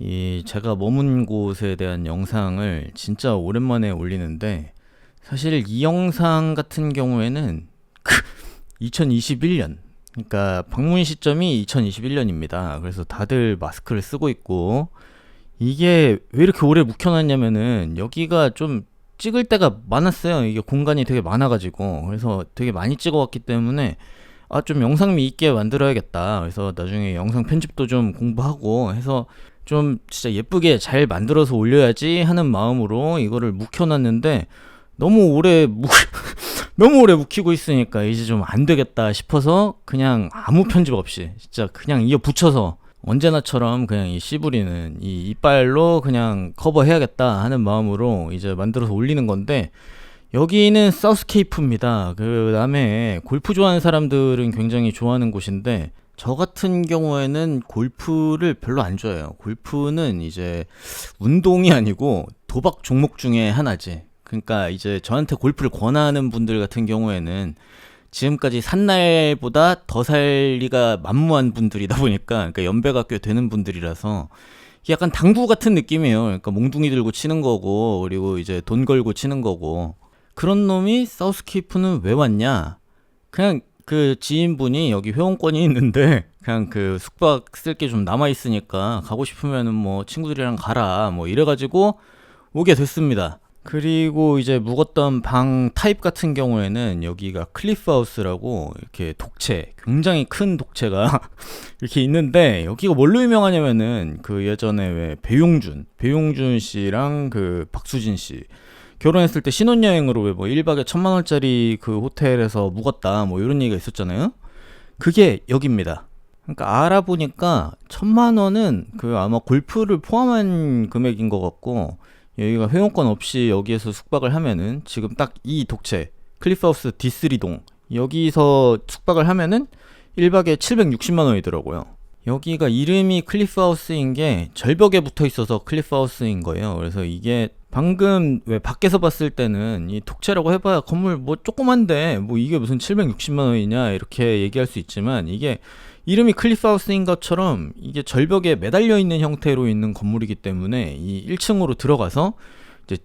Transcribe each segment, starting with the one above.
이 제가 머문 곳에 대한 영상을 진짜 오랜만에 올리는데, 사실 이 영상 같은 경우에는 2021년, 그러니까 방문 시점이 2021년입니다. 그래서 다들 마스크를 쓰고 있고, 이게 왜 이렇게 오래 묵혀놨냐면은 여기가 좀 찍을 때가 많았어요. 이게 공간이 되게 많아가지고, 그래서 되게 많이 찍어왔기 때문에 좀 영상미 있게 만들어야겠다. 그래서 나중에 영상 편집도 좀 공부하고 해서 좀 진짜 예쁘게 잘 만들어서 올려야지 하는 마음으로 이거를 묵혀놨는데, 너무 오래 너무 오래 묵히고 있으니까 이제 좀 안 되겠다 싶어서 그냥 아무 편집 없이 진짜 그냥 이어 붙여서 언제나처럼 그냥 이 씨부리는 이 이빨로 그냥 커버해야겠다 하는 마음으로 이제 만들어서 올리는 건데, 여기는 사우스케이프입니다. 그 다음에 골프 좋아하는 사람들은 굉장히 좋아하는 곳인데, 저 같은 경우에는 골프를 별로 안 좋아해요. 골프는 이제 운동이 아니고 도박 종목 중에 하나지. 그러니까 이제 저한테 골프를 권하는 분들 같은 경우에는 지금까지 산 날보다 더 살 리가 만무한 분들이다 보니까, 그러니까 연배가 꽤 되는 분들이라서 이게 약간 당구 같은 느낌이에요. 그러니까 몽둥이 들고 치는 거고, 그리고 이제 돈 걸고 치는 거고. 그런 놈이 사우스케이프는 왜 왔냐? 그냥 그 지인분이 여기 회원권이 있는데 그냥 그 숙박 쓸 게 좀 남아 있으니까 가고 싶으면은 뭐 친구들이랑 가라 뭐 이래가지고 오게 됐습니다. 그리고 이제 묵었던 방 타입 같은 경우에는 여기가 클리프하우스라고 이렇게 독채, 굉장히 큰 독채가 이렇게 있는데, 여기가 뭘로 유명하냐면은 그 예전에 왜 배용준 씨랑 그 박수진 씨 결혼했을 때 신혼여행으로 왜 뭐 1박에 1,000만 원짜리 그 호텔에서 묵었다 뭐 이런 얘기가 있었잖아요. 그게 여기입니다. 그러니까 알아보니까 1,000만 원은 그 아마 골프를 포함한 금액인 것 같고, 여기가 회원권 없이 여기에서 숙박을 하면은 지금 딱 이 독채 클리프하우스 D3동 여기서 숙박을 하면은 1박에 760만 원이더라고요. 여기가 이름이 클리프하우스인 게 절벽에 붙어 있어서 클리프하우스인 거예요. 그래서 이게 방금 왜 밖에서 봤을 때는 이 독채라고 해봐야 건물 뭐 조그만데 뭐 이게 무슨 760만 원이냐 이렇게 얘기할 수 있지만, 이게 이름이 클리프하우스인 것처럼 이게 절벽에 매달려 있는 형태로 있는 건물이기 때문에 이 1층으로 들어가서 이제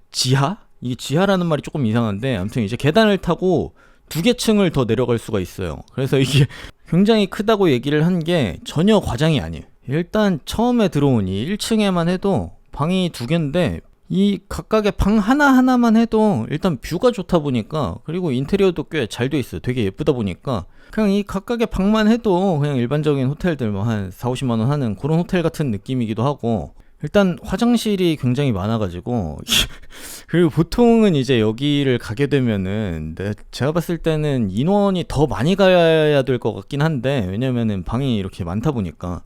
이게 지하라는 말이 조금 이상한데, 아무튼 이제 계단을 타고 2개 층을 더 내려갈 수가 있어요. 그래서 이게 굉장히 크다고 얘기를 한 게 전혀 과장이 아니에요. 일단 처음에 들어오니 1층에만 해도 방이 2개인데 이 각각의 방 하나하나만 해도 일단 뷰가 좋다 보니까, 그리고 인테리어도 꽤 잘 돼 있어요. 되게 예쁘다 보니까 그냥 이 각각의 방만 해도 그냥 일반적인 호텔들 뭐 한 4, 50만 원 하는 그런 호텔 같은 느낌이기도 하고, 일단 화장실이 굉장히 많아가지고 그리고 보통은 이제 여기를 가게 되면은 제가 봤을 때는 인원이 더 많이 가야 될 것 같긴 한데, 왜냐면은 방이 이렇게 많다 보니까.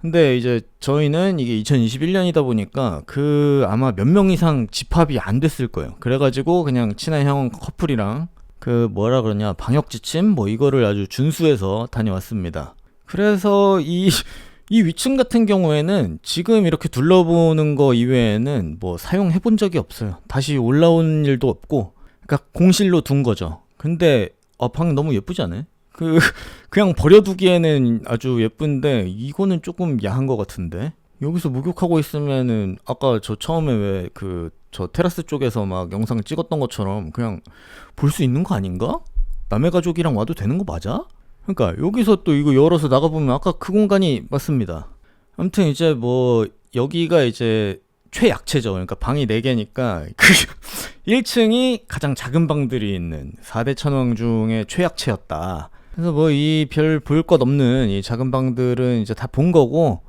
근데 이제 저희는 이게 2021년이다 보니까 그 아마 몇 명 이상 집합이 안 됐을 거예요. 그래가지고 그냥 친한 형 커플이랑 그 뭐라 그러냐 방역 지침 뭐 이거를 아주 준수해서 다녀왔습니다. 그래서 이 위층 같은 경우에는 지금 이렇게 둘러보는 거 이외에는 뭐 사용해 본 적이 없어요. 다시 올라온 일도 없고, 그러니까 공실로 둔 거죠. 근데 방 너무 예쁘지 않아요? 그냥 버려두기에는 아주 예쁜데 이거는 조금 야한 것 같은데. 여기서 목욕하고 있으면은 아까 저 처음에 왜 저 테라스 쪽에서 막 영상 찍었던 것처럼 그냥 볼 수 있는 거 아닌가? 남의 가족이랑 와도 되는 거 맞아? 그러니까 여기서 또 이거 열어서 나가보면 아까 그 공간이 맞습니다. 아무튼 이제 뭐 여기가 이제 최약체죠. 그러니까 방이 4개니까 1층이 가장 작은 방들이 있는 4대 천왕 중에 최약체였다. 그래서 뭐 이 별 볼 것 없는 이 작은 방들은 이제 다 본 거고,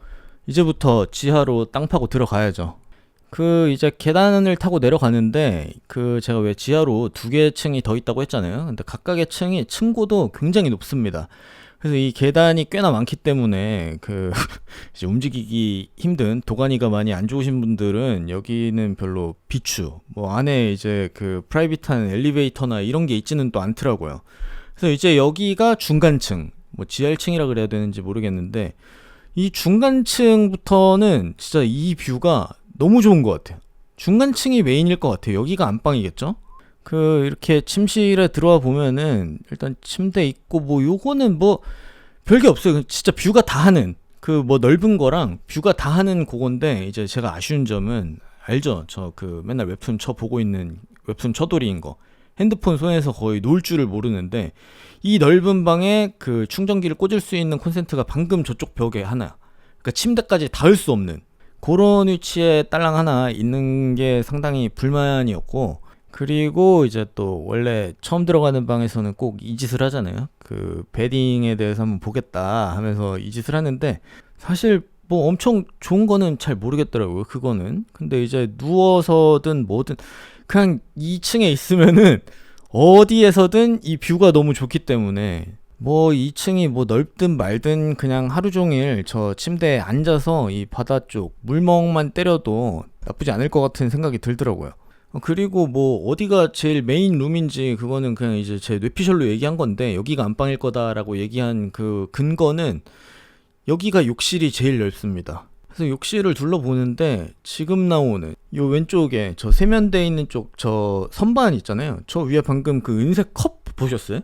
이제부터 지하로 땅 파고 들어가야죠. 이제 계단을 타고 내려가는데, 제가 왜 지하로 2개 층이 더 있다고 했잖아요. 근데 각각의 층고도 굉장히 높습니다. 그래서 이 계단이 꽤나 많기 때문에 이제 움직이기 힘든 도가니가 많이 안 좋으신 분들은 여기는 별로 비추 뭐 안에 이제 프라이빗한 엘리베이터나 이런 게 있지는 또 않더라고요. 그래서 이제 여기가 중간층, 뭐 지하 1층이라 그래야 되는지 모르겠는데, 이 중간층부터는 진짜 이 뷰가 너무 좋은 것 같아요. 중간층이 메인일 것 같아요. 여기가 안방이겠죠? 이렇게 침실에 들어와 보면은 일단 침대 있고 뭐 요거는 뭐 별게 없어요. 진짜 뷰가 다 하는 그 뭐 넓은 거랑 뷰가 다 하는 그건데, 이제 제가 아쉬운 점은, 알죠? 저 그 맨날 웹툰 쳐 보고 있는 웹툰 쳐돌이인 거. 핸드폰 손에서 거의 놓을 줄을 모르는데, 이 넓은 방에 그 충전기를 꽂을 수 있는 콘센트가 방금 저쪽 벽에 하나. 그러니까 침대까지 닿을 수 없는 그런 위치에 딸랑 하나 있는 게 상당히 불만이었고, 그리고 이제 또 원래 처음 들어가는 방에서는 꼭 이 짓을 하잖아요. 그 베딩에 대해서 한번 보겠다 하면서 이 짓을 하는데, 사실 뭐 엄청 좋은 거는 잘 모르겠더라고요. 그거는. 근데 이제 누워서든 뭐든 그냥 2층에 있으면은 어디에서든 이 뷰가 너무 좋기 때문에, 뭐 2층이 뭐 넓든 말든 그냥 하루 종일 저 침대에 앉아서 이 바다 쪽 물멍만 때려도 나쁘지 않을 것 같은 생각이 들더라고요. 그리고 뭐 어디가 제일 메인 룸인지 그거는 그냥 이제 제 뇌피셜로 얘기한 건데, 여기가 안방일 거다라고 얘기한 그 근거는 여기가 욕실이 제일 넓습니다. 그래서 욕실을 둘러보는데, 지금 나오는 요 왼쪽에 저 세면대 있는 쪽 저 선반 있잖아요. 저 위에 방금 그 은색 컵 보셨어요?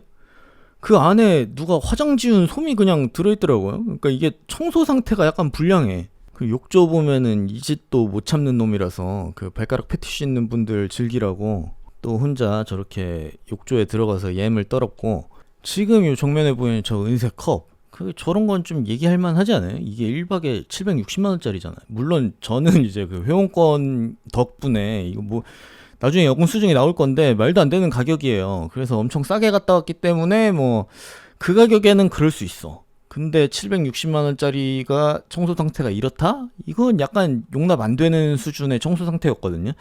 그 안에 누가 화장 지운 솜이 그냥 들어있더라고요. 그러니까 이게 청소 상태가 약간 불량해. 그 욕조 보면은 이 짓도 못 참는 놈이라서 그 발가락 패티시 있는 분들 즐기라고 또 혼자 저렇게 욕조에 들어가서 옘을 떨었고, 지금 요 정면에 보이는 저 은색 컵, 그 저런 건 좀 얘기할 만하지 않아요? 이게 1박에 760만 원짜리잖아요. 물론 저는 이제 그 회원권 덕분에 이거 뭐 나중에 여권 수정이 나올 건데 말도 안 되는 가격이에요. 그래서 엄청 싸게 갔다 왔기 때문에 뭐 그 가격에는 그럴 수 있어. 근데 760만 원짜리가 청소 상태가 이렇다? 이건 약간 용납 안 되는 수준의 청소 상태였거든요.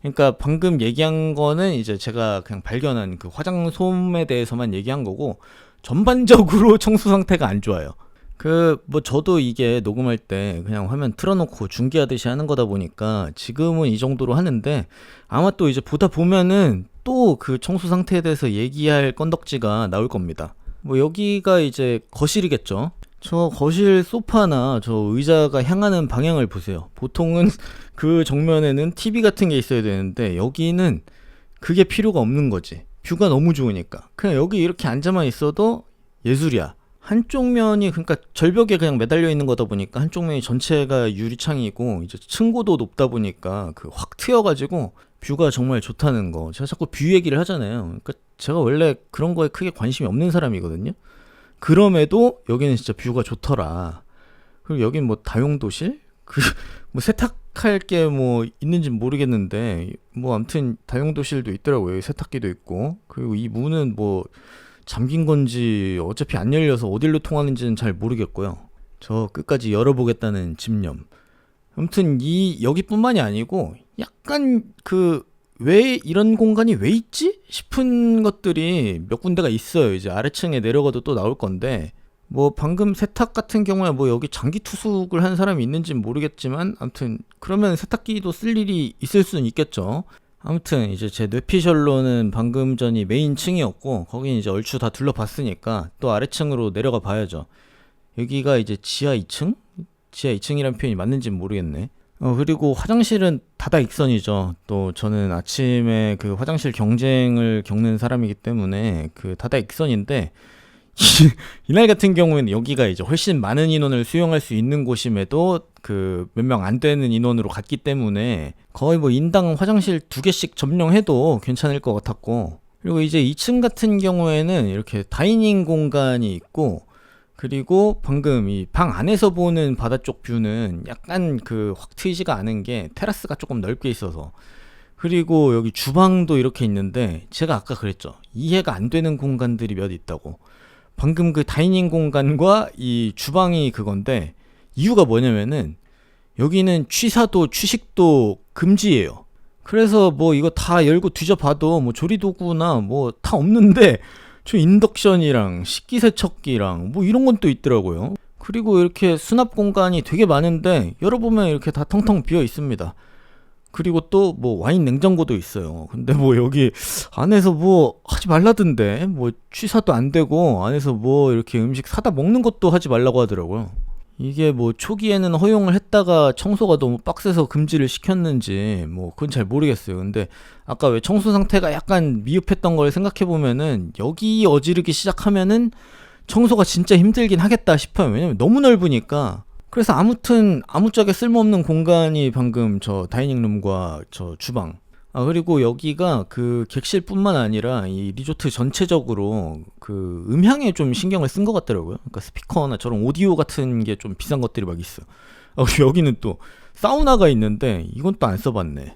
그러니까 방금 얘기한 거는 이제 제가 그냥 발견한 그 화장솜에 대해서만 얘기한 거고, 전반적으로 청소 상태가 안 좋아요. 그 뭐 저도 이게 녹음할 때 그냥 화면 틀어놓고 중계하듯이 하는 거다 보니까 지금은 이 정도로 하는데, 아마 또 이제 보다 보면은 또 그 청소 상태에 대해서 얘기할 건덕지가 나올 겁니다. 뭐 여기가 이제 거실이겠죠. 저 거실 소파나 저 의자가 향하는 방향을 보세요. 보통은 그 정면에는 TV 같은 게 있어야 되는데 여기는 그게 필요가 없는 거지. 뷰가 너무 좋으니까. 그냥 여기 이렇게 앉아만 있어도 예술이야. 한쪽 면이 그러니까 절벽에 그냥 매달려 있는 거다 보니까 한쪽 면이 전체가 유리창이고, 이제 층고도 높다 보니까 그 확 트여가지고 뷰가 정말 좋다는 거. 제가 자꾸 뷰 얘기를 하잖아요. 그러니까 제가 원래 그런 거에 크게 관심이 없는 사람이거든요. 그럼에도 여기는 진짜 뷰가 좋더라. 그리고 여긴 뭐 다용도실? 그 뭐 세탁할 게 뭐 있는지 모르겠는데 뭐 아무튼 다용도실도 있더라고요. 세탁기도 있고. 그리고 이 문은 뭐 잠긴 건지 어차피 안 열려서 어디로 통하는지는 잘 모르겠고요. 저 끝까지 열어보겠다는 집념. 아무튼 이 여기뿐만이 아니고 약간 그 왜 이런 공간이 왜 있지 싶은 것들이 몇 군데가 있어요. 이제 아래층에 내려가도 또 나올 건데, 뭐 방금 세탁 같은 경우에 뭐 여기 장기 투숙을 한 사람이 있는지는 모르겠지만, 아무튼 그러면 세탁기도 쓸 일이 있을 수는 있겠죠. 아무튼 이제 제 뇌피셜로는 방금 전이 메인 층이었고, 거긴 이제 얼추 다 둘러봤으니까 또 아래층으로 내려가 봐야죠. 여기가 이제 지하 2층? 지하 2층이란 표현이 맞는지는 모르겠네. 그리고 화장실은 다다익선이죠. 또 저는 아침에 그 화장실 경쟁을 겪는 사람이기 때문에 그 다다익선인데, 이날 같은 경우에는 여기가 이제 훨씬 많은 인원을 수용할 수 있는 곳임에도 그 몇 명 안 되는 인원으로 갔기 때문에 거의 뭐 인당 화장실 2개씩 점령해도 괜찮을 것 같았고, 그리고 이제 2층 같은 경우에는 이렇게 다이닝 공간이 있고, 그리고 방금 이 방 안에서 보는 바다 쪽 뷰는 약간 그 확 트이지가 않은 게 테라스가 조금 넓게 있어서, 그리고 여기 주방도 이렇게 있는데 제가 아까 그랬죠. 이해가 안 되는 공간들이 몇 있다고. 방금 그 다이닝 공간과 이 주방이 그건데, 이유가 뭐냐면은 여기는 취사도 취식도 금지예요. 그래서 뭐 이거 다 열고 뒤져봐도 뭐 조리도구나 뭐 다 없는데, 저 인덕션이랑 식기세척기랑 뭐 이런 건 또 있더라고요. 그리고 이렇게 수납 공간이 되게 많은데 열어보면 이렇게 다 텅텅 비어 있습니다. 그리고 또 뭐 와인 냉장고도 있어요. 근데 뭐 여기 안에서 뭐 하지 말라던데, 뭐 취사도 안 되고 안에서 뭐 이렇게 음식 사다 먹는 것도 하지 말라고 하더라고요. 이게 뭐 초기에는 허용을 했다가 청소가 너무 빡세서 금지를 시켰는지 뭐 그건 잘 모르겠어요. 근데 아까 왜 청소 상태가 약간 미흡했던 걸 생각해보면은 여기 어지르기 시작하면은 청소가 진짜 힘들긴 하겠다 싶어요. 왜냐면 너무 넓으니까. 그래서 아무튼 아무짝에 쓸모없는 공간이 방금 저 다이닝룸과 저 주방, 그리고 여기가 그 객실뿐만 아니라 이 리조트 전체적으로 그 음향에 좀 신경을 쓴 것 같더라고요. 그러니까 스피커나 저런 오디오 같은 게 좀 비싼 것들이 막 있어. 그리고 여기는 또 사우나가 있는데 이건 또 안 써봤네.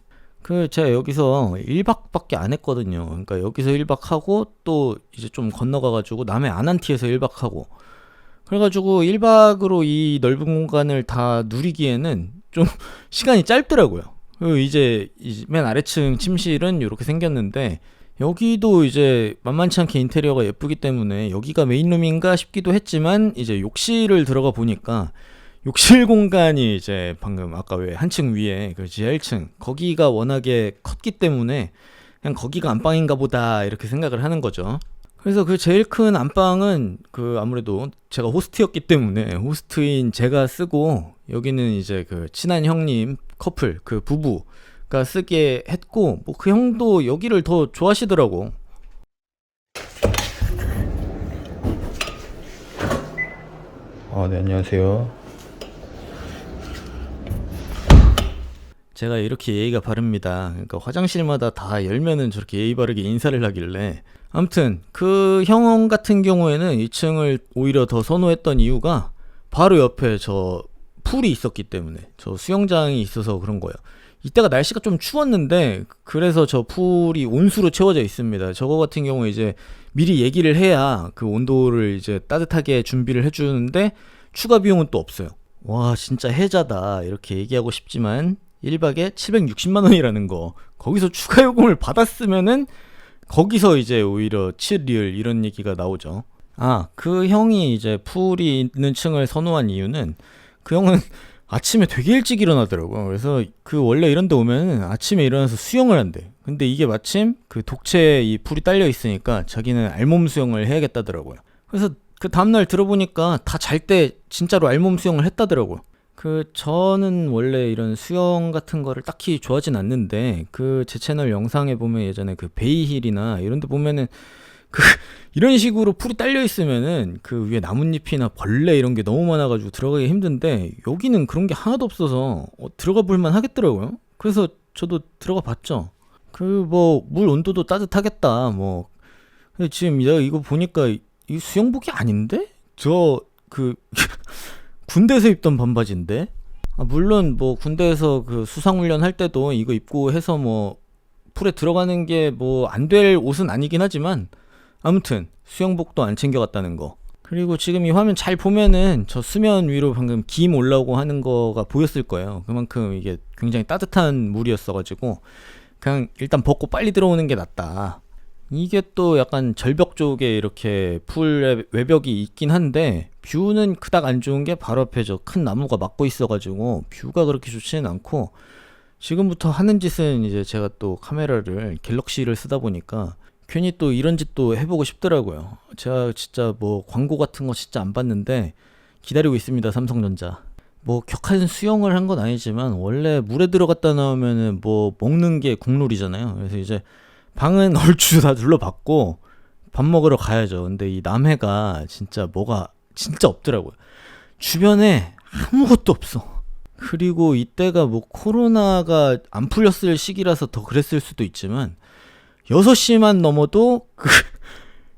제가 여기서 1박밖에 안 했거든요. 그러니까 여기서 1박 하고 또 이제 좀 건너가가지고 남해 아난티에서 1박 하고, 그래가지고 1박으로 이 넓은 공간을 다 누리기에는 좀 시간이 짧더라고요. 그리고 이제 맨 아래층 침실은 이렇게 생겼는데, 여기도 이제 만만치 않게 인테리어가 예쁘기 때문에 여기가 메인룸인가 싶기도 했지만, 이제 욕실을 들어가 보니까 욕실 공간이 이제 방금 아까 왜 한층 위에 그 지하 1층 거기가 워낙에 컸기 때문에 그냥 거기가 안방인가 보다 이렇게 생각을 하는 거죠. 그래서 그 제일 큰 안방은 그 아무래도 제가 호스트였기 때문에 호스트인 제가 쓰고, 여기는 이제 그 친한 형님 커플 그 부부가 쓰게 했고, 뭐 그 형도 여기를 더 좋아하시더라고. 네, 안녕하세요. 제가 이렇게 예의가 바릅니다. 그러니까 화장실마다 다 열면은 저렇게 예의 바르게 인사를 하길래. 아무튼 그 형 같은 경우에는 2층을 오히려 더 선호했던 이유가 바로 옆에 저 풀이 있었기 때문에, 저 수영장이 있어서 그런 거예요. 이때가 날씨가 좀 추웠는데 그래서 저 풀이 온수로 채워져 있습니다. 저거 같은 경우에 이제 미리 얘기를 해야 그 온도를 이제 따뜻하게 준비를 해주는데 추가 비용은 또 없어요. 와, 진짜 혜자다 이렇게 얘기하고 싶지만 1박에 760만 원이라는 거, 거기서 추가 요금을 받았으면은 거기서 이제 오히려 7리을 이런 얘기가 나오죠. 그 형이 이제 풀이 있는 층을 선호한 이유는, 그 형은 아침에 되게 일찍 일어나더라고요. 그래서 그 원래 이런 데 오면은 아침에 일어나서 수영을 한대. 근데 이게 마침 그 독채에 이 풀이 딸려 있으니까 자기는 알몸 수영을 해야겠다더라고요. 그래서 그 다음날 들어보니까 다 잘 때 진짜로 알몸 수영을 했다더라고요. 저는 원래 이런 수영 같은 거를 딱히 좋아하진 않는데, 제 채널 영상에 보면 예전에 그 베이힐이나 이런 데 보면은 그 이런 식으로 풀이 딸려 있으면은 그 위에 나뭇잎이나 벌레 이런 게 너무 많아가지고 들어가기 힘든데, 여기는 그런 게 하나도 없어서 들어가 볼만 하겠더라고요. 그래서 저도 들어가 봤죠. 뭐 물 온도도 따뜻하겠다 뭐. 근데 지금 내가 이거 보니까 이 수영복이 아닌데? 군대에서 입던 반바지인데? 물론 뭐 군대에서 그 수상훈련 할 때도 이거 입고 해서 뭐 풀에 들어가는 게 뭐 안 될 옷은 아니긴 하지만, 아무튼 수영복도 안 챙겨갔다는 거. 그리고 지금 이 화면 잘 보면은 저 수면 위로 방금 김 올라오고 하는 거가 보였을 거예요. 그만큼 이게 굉장히 따뜻한 물이었어가지고 그냥 일단 벗고 빨리 들어오는 게 낫다. 이게 또 약간 절벽 쪽에 이렇게 풀 외벽이 있긴 한데, 뷰는 그닥 안 좋은 게 바로 앞에 저 큰 나무가 막고 있어가지고 뷰가 그렇게 좋지는 않고, 지금부터 하는 짓은 이제 제가 또 카메라를 갤럭시를 쓰다 보니까 괜히 또 이런 짓도 해보고 싶더라고요. 제가 진짜 뭐 광고 같은 거 진짜 안 봤는데 기다리고 있습니다, 삼성전자. 뭐 격한 수영을 한 건 아니지만 원래 물에 들어갔다 나오면은 뭐 먹는 게 국룰이잖아요. 그래서 이제 방은 얼추 다 둘러봤고 밥 먹으러 가야죠. 근데 이 남해가 진짜 뭐가 진짜 없더라고요. 주변에 아무것도 없어. 그리고 이때가 뭐 코로나가 안 풀렸을 시기라서 더 그랬을 수도 있지만 6시만 넘어도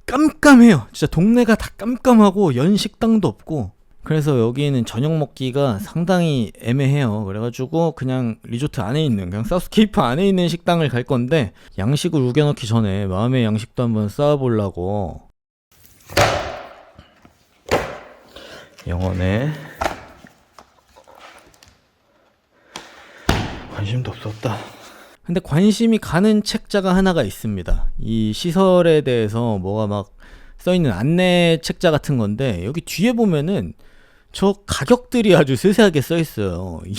깜깜해요. 진짜 동네가 다 깜깜하고 연 식당도 없고, 그래서 여기는 저녁 먹기가 상당히 애매해요. 그래가지고 그냥 리조트 안에 있는, 그냥 사우스케이프 안에 있는 식당을 갈 건데, 양식을 우겨넣기 전에 마음의 양식도 한번 쌓아보려고. 영원에 관심도 없었다. 근데 관심이 가는 책자가 하나가 있습니다. 이 시설에 대해서 뭐가 막 써있는 안내 책자 같은 건데, 여기 뒤에 보면은 저 가격들이 아주 세세하게 써있어요. 이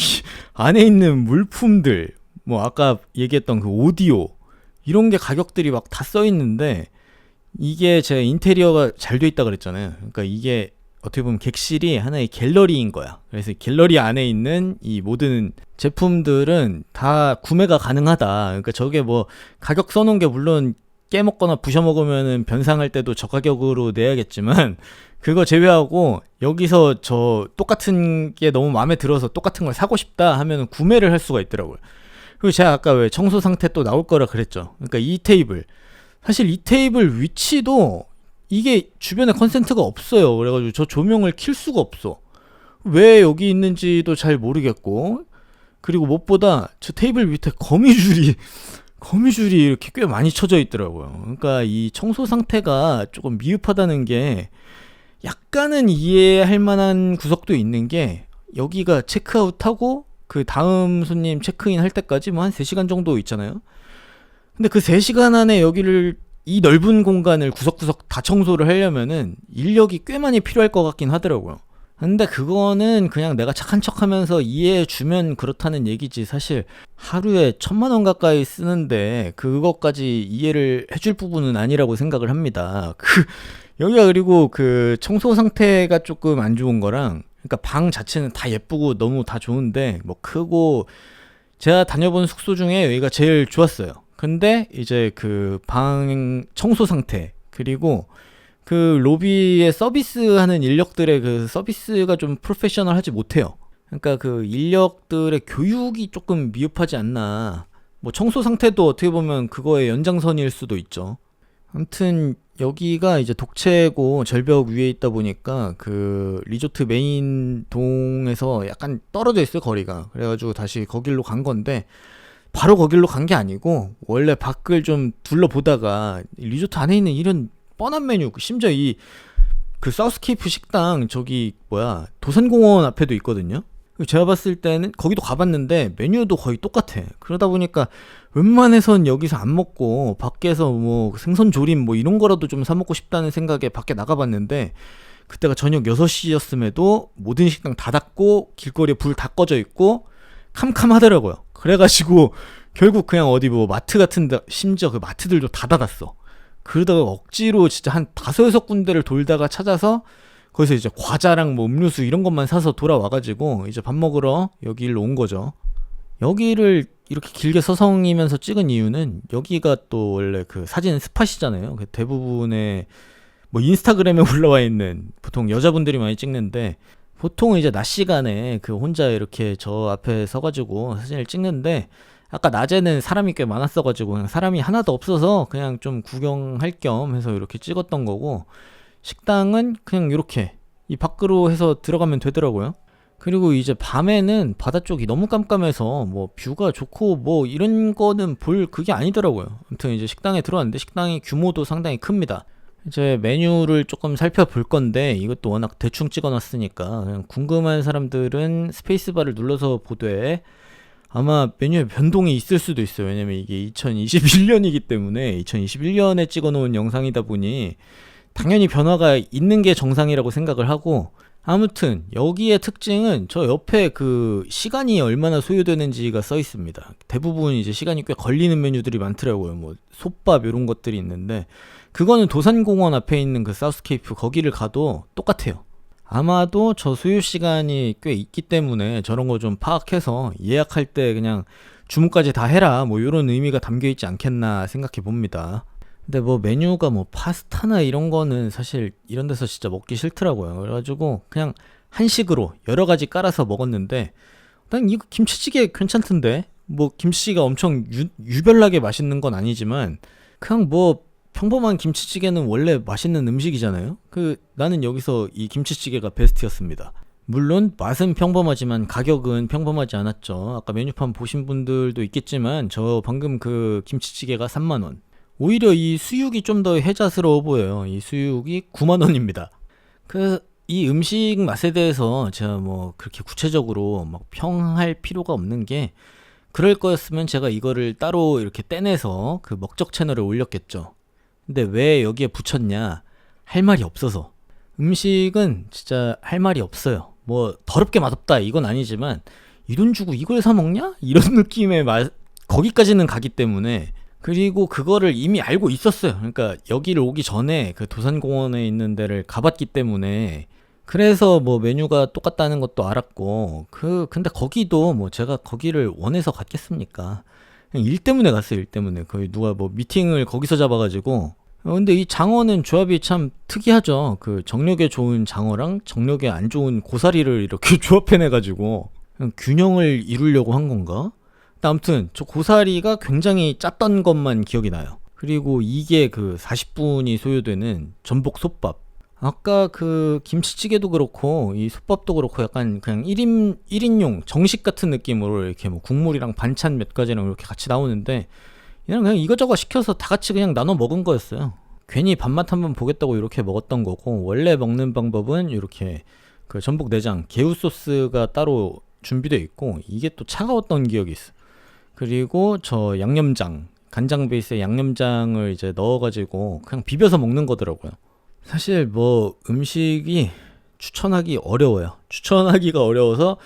안에 있는 물품들, 뭐 아까 얘기했던 그 오디오, 이런 게 가격들이 막 다 써있는데, 이게 제가 인테리어가 잘 돼 있다 그랬잖아요. 그러니까 이게 어떻게 보면 객실이 하나의 갤러리인 거야. 그래서 갤러리 안에 있는 이 모든 제품들은 다 구매가 가능하다. 그러니까 저게 뭐 가격 써놓은 게 물론 깨먹거나 부셔먹으면은 변상할 때도 저가격으로 내야겠지만 그거 제외하고 여기서 저 똑같은 게 너무 마음에 들어서 똑같은 걸 사고 싶다 하면은 구매를 할 수가 있더라고요. 그리고 제가 아까 왜 청소 상태 또 나올 거라 그랬죠. 그러니까 이 테이블, 사실 이 테이블 위치도 이게 주변에 컨센트가 없어요. 그래가지고 저 조명을 킬 수가 없어. 왜 여기 있는지도 잘 모르겠고, 그리고 무엇보다 저 테이블 밑에 거미줄이 이렇게 꽤 많이 쳐져 있더라고요. 그러니까 이 청소 상태가 조금 미흡하다는 게 약간은 이해할 만한 구석도 있는 게, 여기가 체크아웃하고 그 다음 손님 체크인 할 때까지 뭐 한 3시간 정도 있잖아요. 근데 그 3시간 안에 여기를, 이 넓은 공간을 구석구석 다 청소를 하려면은 인력이 꽤 많이 필요할 것 같긴 하더라고요. 근데 그거는 그냥 내가 착한 척 하면서 이해해주면 그렇다는 얘기지, 사실 하루에 1,000만 원 가까이 쓰는데 그것까지 이해를 해줄 부분은 아니라고 생각을 합니다. 여기가, 그리고 그 청소 상태가 조금 안 좋은 거랑, 그러니까 방 자체는 다 예쁘고 너무 다 좋은데 뭐 크고, 제가 다녀본 숙소 중에 여기가 제일 좋았어요. 근데 이제 그 방 청소 상태, 그리고 그 로비에 서비스하는 인력들의 그 서비스가 좀 프로페셔널하지 못해요. 그러니까 그 인력들의 교육이 조금 미흡하지 않나. 뭐 청소 상태도 어떻게 보면 그거의 연장선일 수도 있죠. 아무튼 여기가 이제 독채고 절벽 위에 있다 보니까 그 리조트 메인 동에서 약간 떨어져 있어요, 거리가. 그래가지고 다시 거길로 간 건데, 바로 거길로 간 게 아니고 원래 밖을 좀 둘러보다가 리조트 안에 있는 이런 뻔한 메뉴, 심지어 이 그 사우스케이프 식당 저기 뭐야 도산공원 앞에도 있거든요. 제가 봤을 때는 거기도 가봤는데 메뉴도 거의 똑같아. 그러다 보니까 웬만해선 여기서 안 먹고 밖에서 뭐 생선 조림 뭐 이런 거라도 좀 사 먹고 싶다는 생각에 밖에 나가봤는데, 그때가 저녁 6시였음에도 모든 식당 다 닫고 길거리에 불 다 꺼져 있고 캄캄하더라고요. 그래가지고 결국 그냥 어디 뭐 마트 같은데, 심지어 그 마트들도 다 닫았어. 그러다가 억지로 진짜 한 5-6군데를 돌다가 찾아서 거기서 이제 과자랑 뭐 음료수 이런 것만 사서 돌아와가지고 이제 밥 먹으러 여기로 온 거죠. 여기를 이렇게 길게 서성이면서 찍은 이유는, 여기가 또 원래 그 사진 스팟이잖아요. 그 대부분의 뭐 인스타그램에 올라와 있는, 보통 여자분들이 많이 찍는데, 보통은 이제 낮 시간에 그 혼자 이렇게 저 앞에 서가지고 사진을 찍는데, 아까 낮에는 사람이 꽤 많았어가지고 그냥 사람이 하나도 없어서 그냥 좀 구경할 겸 해서 이렇게 찍었던 거고, 식당은 그냥 이렇게 이 밖으로 해서 들어가면 되더라고요. 그리고 이제 밤에는 바다 쪽이 너무 깜깜해서 뭐 뷰가 좋고 뭐 이런 거는 볼 그게 아니더라고요. 아무튼 이제 식당에 들어왔는데 식당이 규모도 상당히 큽니다. 이제 메뉴를 조금 살펴볼 건데, 이것도 워낙 대충 찍어놨으니까 그냥 궁금한 사람들은 스페이스바를 눌러서 보되, 아마 메뉴에 변동이 있을 수도 있어요. 왜냐면 이게 2021년이기 때문에 2021년에 찍어놓은 영상이다 보니 당연히 변화가 있는 게 정상이라고 생각을 하고, 아무튼 여기의 특징은 저 옆에 그 시간이 얼마나 소요되는지가 써 있습니다. 대부분 이제 시간이 꽤 걸리는 메뉴들이 많더라고요. 뭐 솥밥 이런 것들이 있는데, 그거는 도산공원 앞에 있는 그 사우스케이프 거기를 가도 똑같아요. 아마도 저 소요 시간이 꽤 있기 때문에 저런 거 좀 파악해서 예약할 때 그냥 주문까지 다 해라 뭐 이런 의미가 담겨 있지 않겠나 생각해 봅니다. 근데 뭐 메뉴가 뭐 파스타나 이런 거는 사실 이런 데서 진짜 먹기 싫더라고요. 그래가지고 그냥 한식으로 여러 가지 깔아서 먹었는데, 난 이거 김치찌개 괜찮던데, 뭐 김치가 엄청 유별나게 맛있는 건 아니지만 그냥 뭐 평범한 김치찌개는 원래 맛있는 음식이잖아요. 나는 여기서 이 김치찌개가 베스트였습니다. 물론 맛은 평범하지만 가격은 평범하지 않았죠. 아까 메뉴판 보신 분들도 있겠지만 저 방금 그 김치찌개가 3만원. 오히려 이 수육이 좀 더 혜자스러워 보여요. 이 수육이 9만원입니다. 이 음식 맛에 대해서 제가 뭐 그렇게 구체적으로 막 평할 필요가 없는 게, 그럴 거였으면 제가 이거를 따로 이렇게 떼내서 그 먹적 채널에 올렸겠죠. 근데 왜 여기에 붙였냐? 할 말이 없어서. 음식은 진짜 할 말이 없어요. 뭐 더럽게 맛없다 이건 아니지만, 이 돈 주고 이걸 사 먹냐? 이런 느낌의 거기까지는 가기 때문에. 그리고 그거를 이미 알고 있었어요. 그러니까 여기를 오기 전에 그 도산공원에 있는 데를 가봤기 때문에, 그래서 뭐 메뉴가 똑같다는 것도 알았고, 근데 거기도 뭐 제가 거기를 원해서 갔겠습니까? 그냥 일 때문에 갔어요. 일 때문에. 거의 누가 뭐 미팅을 거기서 잡아가지고. 근데 이 장어는 조합이 참 특이하죠. 그 정력에 좋은 장어랑 정력에 안 좋은 고사리를 이렇게 조합해내가지고 그냥 균형을 이루려고 한 건가? 근데 아무튼 저 고사리가 굉장히 짰던 것만 기억이 나요. 그리고 이게 그 40분이 소요되는 전복 솥밥. 아까 그 김치찌개도 그렇고 이 솥밥도 그렇고 약간 그냥 1인용 정식 같은 느낌으로 이렇게 뭐 국물이랑 반찬 몇 가지랑 이렇게 같이 나오는데 그냥 이거저거 시켜서 다 같이 그냥 나눠 먹은 거였어요. 괜히 밥맛 한번 보겠다고 이렇게 먹었던 거고, 원래 먹는 방법은 이렇게 그 전복 내장 개우 소스가 따로 준비되어 있고, 이게 또 차가웠던 기억이 있어. 그리고 저 양념장, 간장 베이스에 양념장을 이제 넣어가지고 그냥 비벼서 먹는 거더라고요. 사실 뭐 음식이 추천하기 어려워요. 추천하기가 어려워서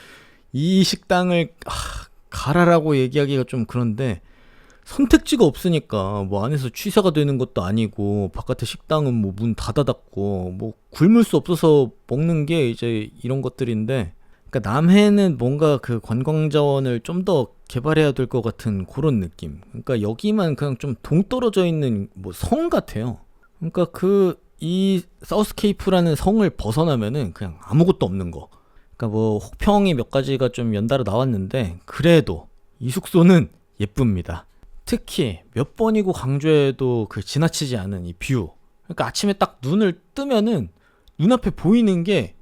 이 식당을 가라라고 얘기하기가 좀 그런데, 선택지가 없으니까 뭐 안에서 취사가 되는 것도 아니고 바깥에 식당은 뭐 문 닫아닫고 뭐 굶을 수 없어서 먹는 게 이제 이런 것들인데, 그러니까 남해는 뭔가 그 관광 자원을 좀 더 개발해야 될 것 같은 그런 느낌. 그러니까 여기만 그냥 좀 동떨어져 있는 뭐 성 같아요. 그러니까 그 이 사우스케이프라는 성을 벗어나면은 그냥 아무것도 없는 거. 그러니까 뭐 혹평이 몇 가지가 좀 연달아 나왔는데, 그래도 이 숙소는 예쁩니다. 특히 몇 번이고 강조해도 그 지나치지 않은 이 뷰. 그러니까 아침에 딱 눈을 뜨면은 눈앞에 보이는 게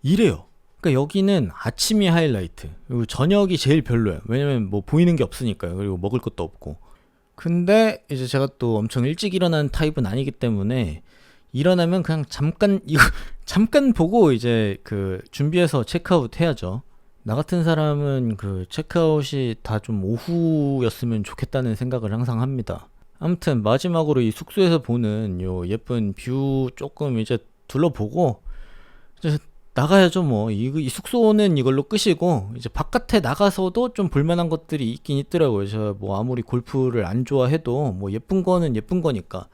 이래요. 그러니까 여기는 아침이 하이라이트, 그리고 저녁이 제일 별로예요. 왜냐면 뭐 보이는 게 없으니까요. 그리고 먹을 것도 없고. 근데 이제 제가 또 엄청 일찍 일어나는 타입은 아니기 때문에 일어나면 그냥 잠깐 이거 잠깐 보고 이제 그 준비해서 체크아웃 해야죠. 나 같은 사람은 그 체크아웃이 다 좀 오후였으면 좋겠다는 생각을 항상 합니다. 아무튼 마지막으로 이 숙소에서 보는 요 예쁜 뷰 조금 이제 둘러보고 이제 나가야죠. 뭐 이 숙소는 이걸로 끝이고, 이제 바깥에 나가서도 좀 볼만한 것들이 있긴 있더라고요. 저 뭐 아무리 골프를 안 좋아해도 뭐 예쁜 거는 예쁜 거니까.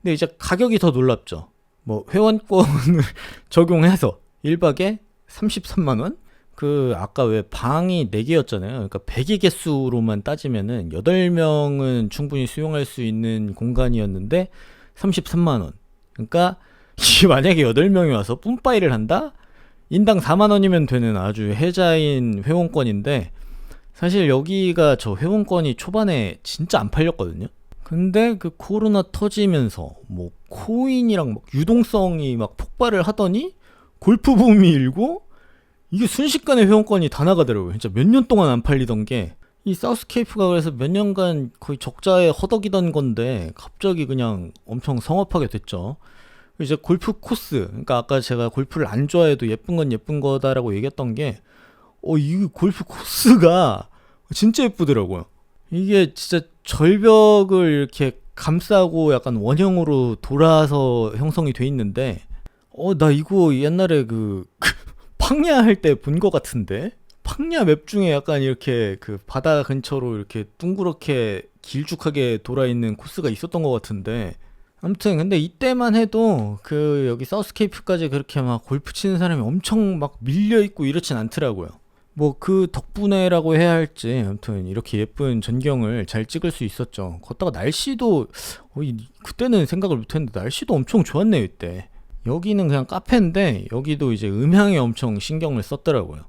근데 이제 가격이 더 놀랍죠. 뭐 회원권을 적용해서 1박에 33만 원? 그 아까 왜 방이 4개였잖아요. 그러니까 100의 개수로만 따지면은 8명은 충분히 수용할 수 있는 공간이었는데 33만 원. 그러니까 이게 만약에 8명이 와서 뿜빠이를 한다? 인당 4만 원이면 되는 아주 혜자인 회원권인데, 사실 여기가 저 회원권이 초반에 진짜 안 팔렸거든요. 근데 그 코로나 터지면서 뭐 코인이랑 막 유동성이 막 폭발을 하더니 골프 붐이 일고 이게 순식간에 회원권이 다 나가더라고요. 진짜 몇 년 동안 안 팔리던 게, 이 사우스케이프가 그래서 몇 년간 거의 적자에 허덕이던 건데 갑자기 그냥 엄청 성업하게 됐죠. 이제 골프 코스, 그러니까 아까 제가 골프를 안 좋아해도 예쁜 건 예쁜 거다라고 얘기했던 게, 이 골프 코스가 진짜 예쁘더라고요. 이게 진짜 절벽을 이렇게 감싸고 약간 원형으로 돌아서 형성이 돼 있는데, 나 이거 옛날에 그 팡야 할 때 본 거 같은데? 팡야 맵 중에 약간 이렇게 그 바다 근처로 이렇게 둥그렇게 길쭉하게 돌아 있는 코스가 있었던 것 같은데, 아무튼 근데 이때만 해도 그 여기 사우스케이프까지 그렇게 막 골프 치는 사람이 엄청 막 밀려 있고 이렇진 않더라고요. 뭐 그 덕분에라고 해야 할지, 아무튼 이렇게 예쁜 전경을 잘 찍을 수 있었죠. 걷다가 날씨도 그때는 생각을 못했는데 날씨도 엄청 좋았네요. 이때 여기는 그냥 카페인데 여기도 이제 음향에 엄청 신경을 썼더라고요.